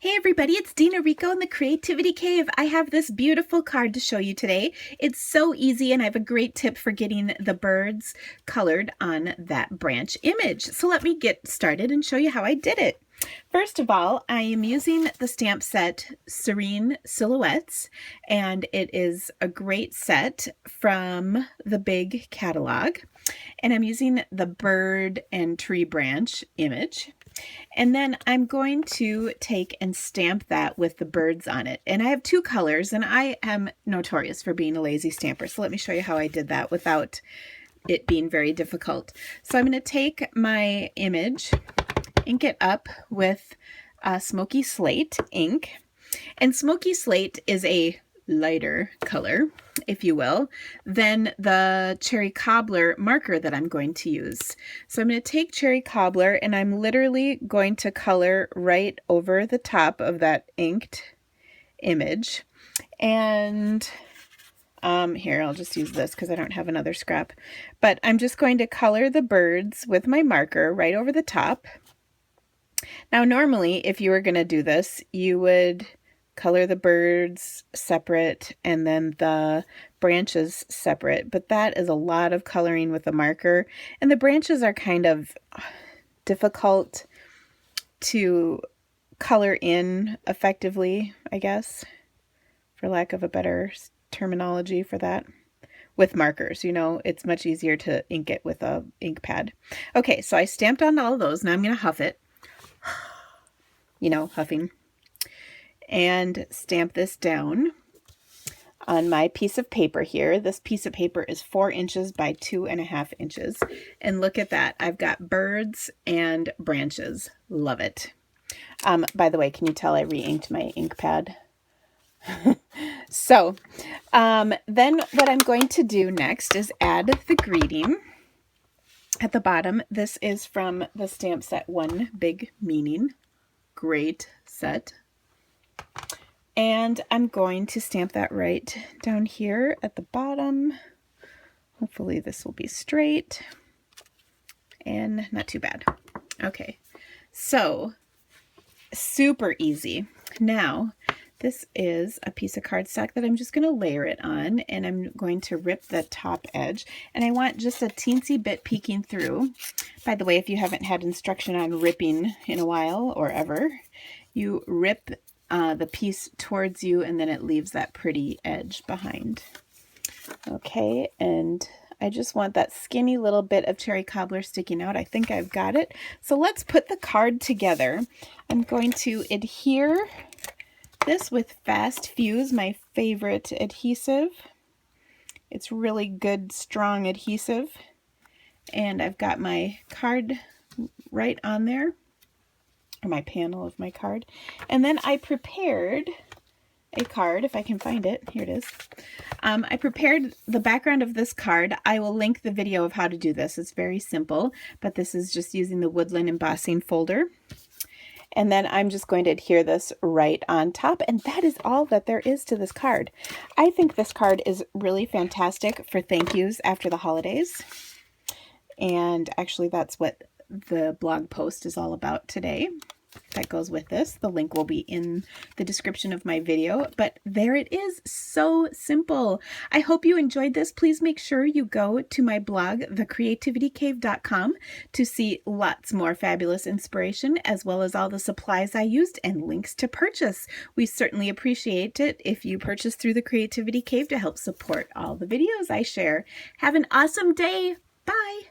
Hey everybody, it's Dina Rico in the Creativity Cave. I have this beautiful card to show you today. It's so easy and I have a great tip for getting the birds colored on that branch image. So let me get started and show you how I did it. First of all, I am using the stamp set Serene Silhouettes, and it is a great set from the big catalog. And I'm using the bird and tree branch image. And then I'm going to take and stamp that with the birds on it. And I have two colors, and I am notorious for being a lazy stamper. So let me show you how I did that without it being very difficult. So I'm going to take my image, ink it up with Smoky Slate ink. And Smoky Slate is a lighter color, if you will, than the Cherry Cobbler marker that I'm going to use. So I'm going to take Cherry Cobbler and I'm literally going to color right over the top of that inked image. And here, I'll just use this because I don't have another scrap. But I'm just going to color the birds with my marker right over the top. Now, normally, if you were going to do this, you would color the birds separate and then the branches separate, but that is a lot of coloring with a marker, and the branches are kind of difficult to color in effectively, I guess, for lack of a better terminology for that. With markers, you know, it's much easier to ink it with a ink pad. Okay, so I stamped on all of those. Now I'm going to huff it. You know, huffing. And stamp this down on my piece of paper here. This piece of paper is 4 inches by 2.5 inches. And look at that. I've got birds and branches. Love it. By the way, can you tell I re-inked my ink pad? So then what I'm going to do next is add the greeting at the bottom. This is from the stamp set One Big Meaning. Great set. And I'm going to stamp that right down here at the bottom. Hopefully this will be straight and not too bad. Okay, so super easy. Now, this is a piece of cardstock that I'm just going to layer it on, and I'm going to rip the top edge. And I want just a teensy bit peeking through. By the way, if you haven't had instruction on ripping in a while or ever, you rip the piece towards you and then it leaves that pretty edge behind. Okay, and I just want that skinny little bit of Cherry Cobbler sticking out. I think I've got it. So let's put the card together. I'm going to adhere this with Fast Fuse, my favorite adhesive. It's really good, strong adhesive. And I've got my card right on there, or my panel of my card. And then I prepared a card, if I can find it. Here it is. I prepared the background of this card. I will link the video of how to do this. It's very simple, but this is just using the Woodland embossing folder. And then I'm just going to adhere this right on top. And that is all that there is to this card. I think this card is really fantastic for thank yous after the holidays. And actually that's what the blog post is all about today. That goes with this. The link will be in the description of my video, but there it is. So simple. I hope you enjoyed this. Please make sure you go to my blog, thecreativitycave.com, to see lots more fabulous inspiration, as well as all the supplies I used and links to purchase. We certainly appreciate it if you purchase through the Creativity Cave to help support all the videos I share. Have an awesome day. Bye.